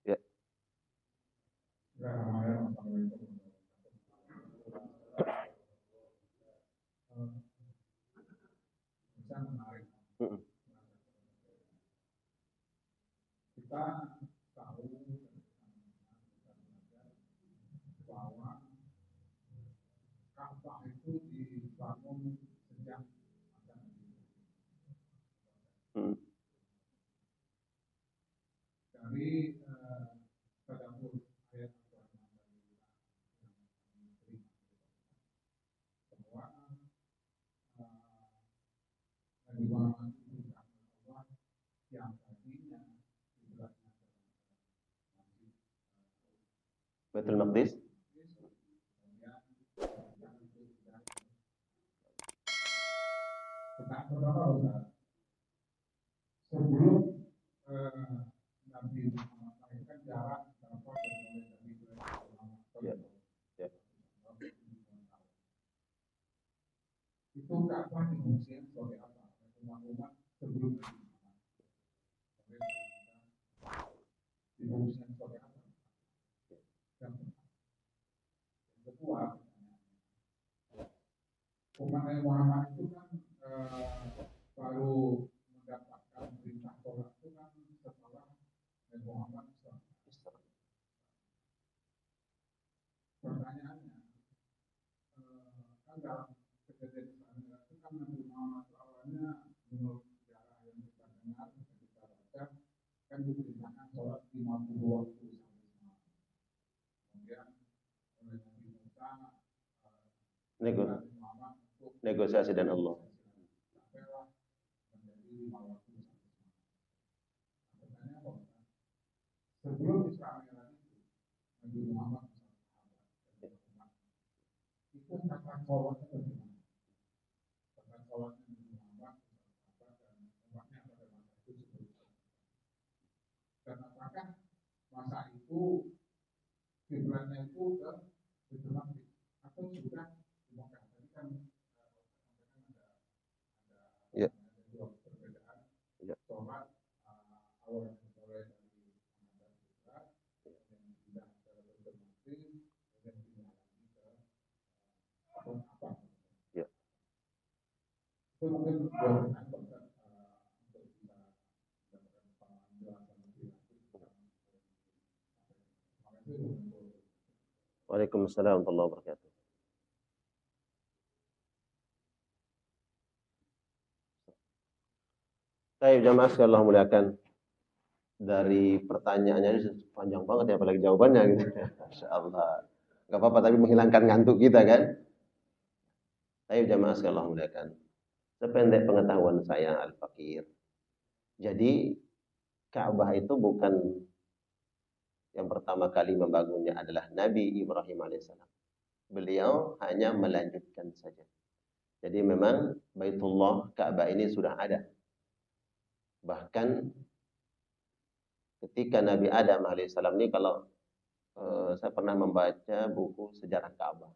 Ya. Kita tahu bahwa Ka'bah itu dibangun sejak dari tadabbur ayat Al-Quran bahwa Baitul Maqdis. Pertanyaan pertama Ustaz, sebelum Nabi Muhammad melahirkan jarak berapa dari mulai Nabi Ya. Ya. itu Ka'bah dimusim sebagai apa? Umat-umat sebelum Nabi Muhammad. Dimusim sebagai apa? Yang kedua, umat Nabi Muhammad itu kan baru mendapatkan perintah Taurat itu kan setelah Nabi Muhammad Isra. Pertanyaannya, kan dalam kejadian Isra itu kan Nabi Muhammad awalnya menurut sejarah yang kita dengar, yang kita baca, kan diperintahkan sholat 50 waktu sampai semalam. Kemudian oleh Nabi Musa Nabi Muhammad untuk Negosiasi dengan Allah. sampailah menjadi 5 waktu sampai semalam. Pertanyaan apa? Sebelum Isra Mi'raj itu Nabi Muhammad itu tata sholatnya bagaimana? Tata sholatnya Nabi Muhammad dan umatnya pada masa itu seperti apa? Dan apakah masa itu kiblatnya itu ke Baitul Maqdis atau sudah di Mekah? Tadi kan Ya. ada dua perbedaan. Ya. Sholat awal mulai dari menghadap kiblat, yang tidak ke Baitul Maqdis, dan tidak lagi ke apa? Ya. Itu mungkin dua pertanyaan Ustaz, untuk bisa mendapatkan penjelasan lebih lanjut. Terima kasih. Waalaikumsalam warahmatullahi wabarakatuh. Baik, jamaah sekalian Allah muliakan. Dari pertanyaannya ini panjang banget ya, apalagi jawabannya gitu. Masya Allah. Gak apa-apa, tapi menghilangkan ngantuk kita kan. Baik, jamaah sekalian Allah muliakan. Sependek pengetahuan saya Al-Fakir. Jadi Ka'bah itu bukan yang pertama kali membangunnya adalah Nabi Ibrahim alaihissalam. Beliau hanya melanjutkan saja. Jadi memang Baitullah Ka'bah ini sudah ada. Bahkan ketika Nabi Adam alaihissalam ini, kalau saya pernah membaca buku sejarah Ka'bah.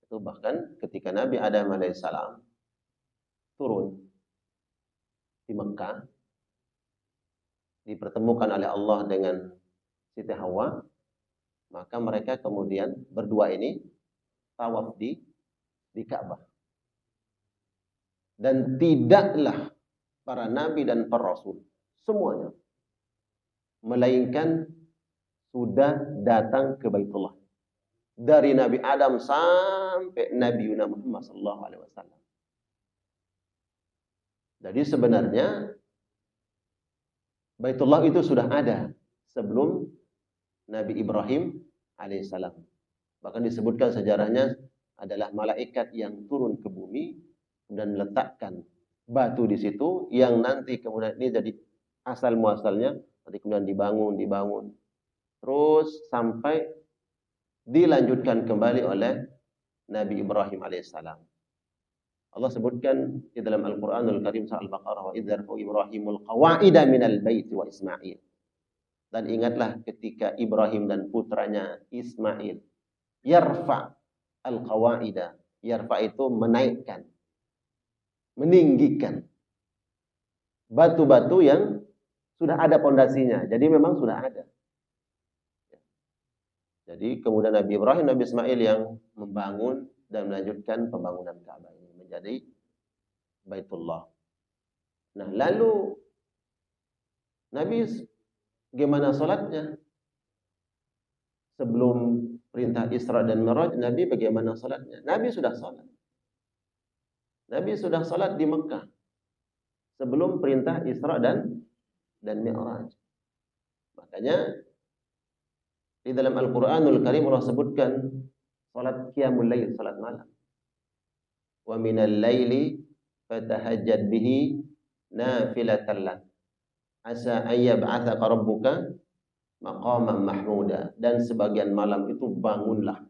Itu bahkan ketika Nabi Adam alaihissalam turun di Mekah, dipertemukan oleh Allah dengan Siti Hawa, maka mereka kemudian berdua ini tawaf di Ka'bah. Dan tidaklah para nabi dan para rasul semuanya melainkan sudah datang ke Baitullah. Dari Nabi Adam sampai Nabi Muhammad SAW. Jadi sebenarnya Baitullah itu sudah ada sebelum Nabi Ibrahim alaihissalam. Bahkan disebutkan sejarahnya adalah malaikat yang turun ke bumi dan meletakkan batu di situ yang nanti kemudian ini jadi asal muasalnya, nanti kemudian dibangun terus sampai dilanjutkan kembali oleh Nabi Ibrahim alaihissalam. Allah sebutkan di dalam Al-Qur'anul Karim surah Al-Baqarah, wa idz yarfa'u Ibrahimul qawa'ida minal bait wa Ismail. Dan ingatlah ketika Ibrahim dan putranya Ismail yarfa al-qawa'ida. Yarfa itu menaikkan, meninggikan batu-batu yang sudah ada pondasinya. Jadi memang sudah ada. Jadi kemudian Nabi Ibrahim, Nabi Ismail yang membangun dan melanjutkan pembangunan Ka'bah ini menjadi Baitullah. Nah, lalu Nabi gimana sholatnya? Sebelum perintah Isra dan Mi'raj, Nabi bagaimana sholatnya? Nabi sudah sholat. Nabi sudah sholat di Mekah sebelum perintah Isra dan Mi'raj. Makanya di dalam Al-Qur'anul Karim Allah sebutkan salat qiyamul lail, salat malam. Wa minal laili fatahajjad bihi nafilatan lak. Asa an yab'atsaka rabbuka maqaman mahmuda, dan sebagian malam itu bangunlah.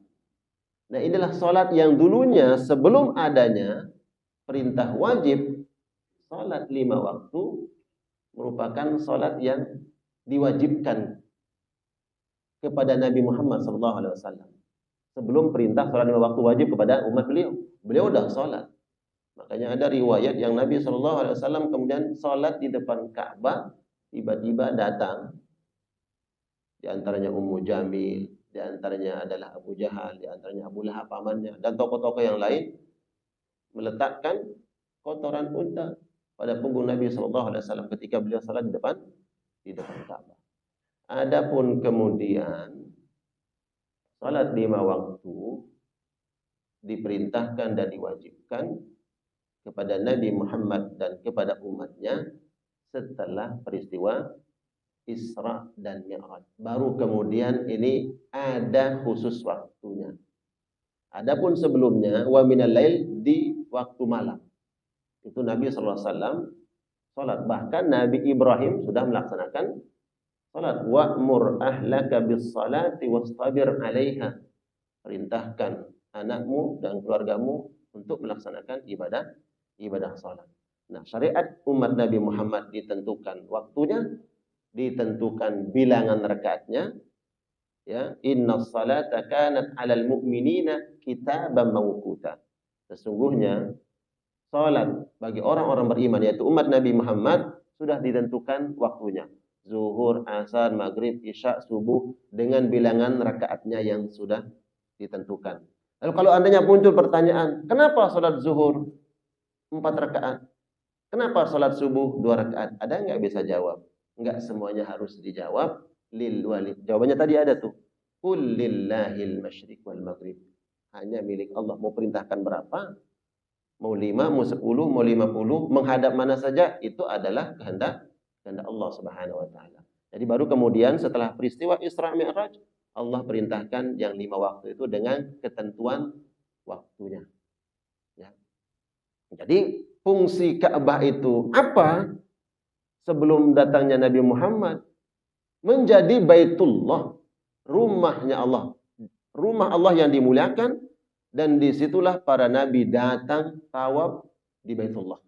Nah, inilah salat yang dulunya sebelum adanya perintah wajib salat 5 waktu merupakan salat yang diwajibkan kepada Nabi Muhammad SAW. Sebelum perintah salat 5 waktu wajib kepada umat beliau, beliau dah salat. Makanya ada riwayat yang Nabi SAW kemudian salat di depan Ka'bah, tiba-tiba datang, di antaranya Ummu Jamil, di antaranya adalah Abu Jahal, di antaranya Abu Lahab pamannya, dan tokoh-tokoh yang lain meletakkan kotoran unta pada punggung Nabi SAW ketika beliau salat di depan Ka'bah. Adapun kemudian salat 5 waktu diperintahkan dan diwajibkan kepada Nabi Muhammad dan kepada umatnya setelah peristiwa Isra dan Mi'raj. Baru kemudian ini ada khusus waktunya. Adapun sebelumnya wa minal lail, di waktu malam. Itu Nabi sallallahu alaihi wasallam salat. Bahkan Nabi Ibrahim sudah melaksanakan salat. Wa'mur ahlaka bis salati wastabir 'alaiha. Perintahkan anakmu dan keluargamu untuk melaksanakan ibadah salat. Nah, syariat umat Nabi Muhammad ditentukan waktunya, ditentukan bilangan rakaatnya, ya. Innas salata kanat 'alal mu'minina kitaban mawquta. Sesungguhnya salat bagi orang-orang beriman, yaitu umat Nabi Muhammad, sudah ditentukan waktunya. Zuhur, asar, maghrib, isya, subuh, dengan bilangan rakaatnya yang sudah ditentukan. Lalu kalau andainya muncul pertanyaan, kenapa salat zuhur 4 rakaat? Kenapa salat subuh 2 rakaat? Ada enggak bisa jawab? Enggak semuanya harus dijawab. Lil walid. Jawabannya tadi ada tuh. Qul lillahil masyriq wal maghrib. Hanya milik Allah. Mau perintahkan berapa? Mau 5, mau 10, mau 50, menghadap mana saja, itu adalah kehendak Allah Subhanahu wa taala. Jadi baru kemudian setelah peristiwa Isra Mi'raj, Allah perintahkan yang 5 waktu itu dengan ketentuan waktunya. Ya. Jadi fungsi Ka'bah itu apa? Sebelum datangnya Nabi Muhammad, menjadi Baitullah, rumahnya Allah, rumah Allah yang dimuliakan, dan disitulah para nabi datang tawaf di Baitullah.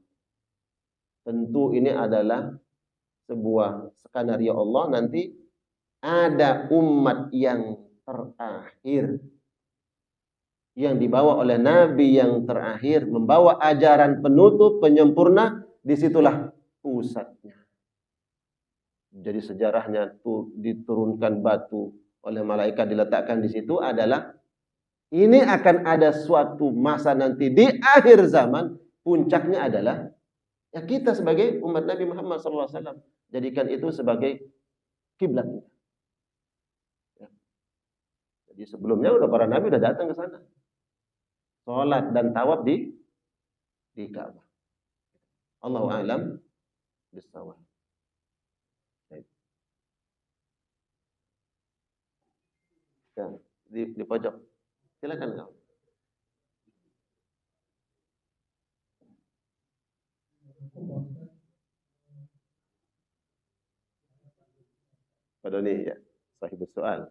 Tentu ini adalah sebuah skenario Allah, nanti ada umat yang terakhir yang dibawa oleh nabi yang terakhir, membawa ajaran penutup, penyempurna, disitulah pusatnya. Jadi sejarahnya tuh diturunkan batu oleh malaikat, diletakkan di situ adalah ini akan ada suatu masa nanti di akhir zaman, puncaknya adalah ya kita sebagai umat Nabi Muhammad SAW jadikan itu sebagai kiblat kita. Ya. Jadi sebelumnya udah para nabi udah datang ke sana, sholat dan tawaf di Ka'bah. Allahu a'lam bishawab. Ya, di pojok. Silakan kau. Pak Doni, ya, sahibus soal.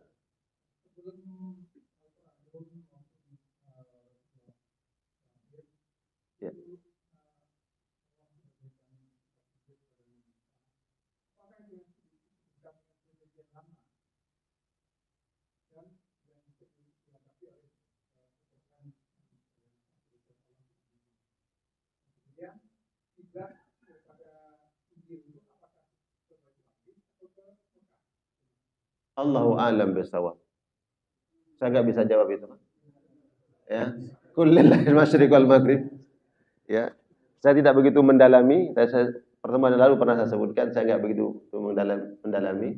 Ya. Allahu a'lam bishawab. Saya nggak bisa jawab itu, Pak. Ya. Kullillahil masyriq wal maghrib. Ya. Saya tidak begitu mendalami, pertemuan lalu pernah saya sebutkan, saya nggak begitu mendalami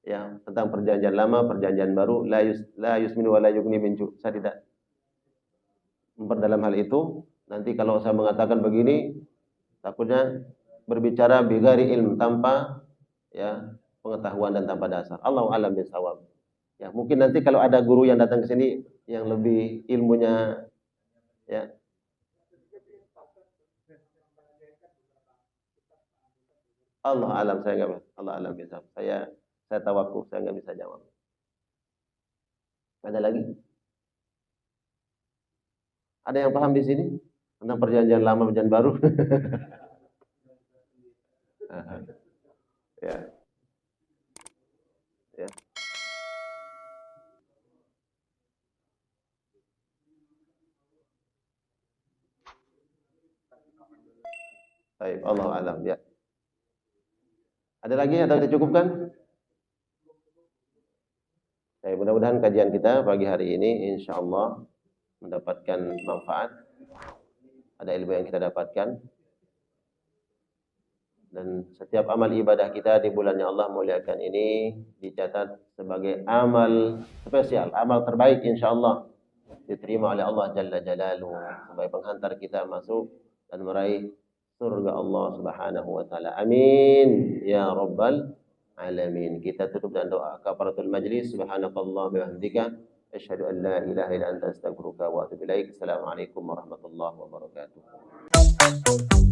ya tentang perjanjian lama, perjanjian baru, la yusminu wa la yughni min ju'. Saya tidak memperdalam hal itu. Nanti kalau saya mengatakan begini, takutnya berbicara bigari ilm, tanpa ya pengetahuan dan tanpa dasar. Allahu a'lam bishawab. Ya, mungkin nanti kalau ada guru yang datang ke sini yang lebih ilmunya ya. Allah alam, saya enggak, Allah alam bishawab. Saya Saya tawakuf, saya nggak bisa jawab. Ada lagi? Ada yang paham di sini tentang perjanjian lama, perjanjian baru? Ya. Ya. Baik, Allah alam ya. Ada lagi atau kita cukupkan? Baik, mudah-mudahan kajian kita pagi hari ini insyaallah mendapatkan manfaat. Ada ilmu yang kita dapatkan. Dan setiap amal ibadah kita di bulan yang Allah muliakan ini dicatat sebagai amal spesial, amal terbaik insyaallah diterima oleh Allah Jalla Jalaluhu sebagai penghantar kita masuk dan meraih surga Allah Subhanahu wa taala. Amin ya rabbal alamin. Kita tutup dengan doa kafaratul majlis. Subhanakallah wa bihamdika asyhadu an la ilaha illa anta astaghfiruka wa atubu ilaik. Assalamualaikum warahmatullahi wabarakatuh.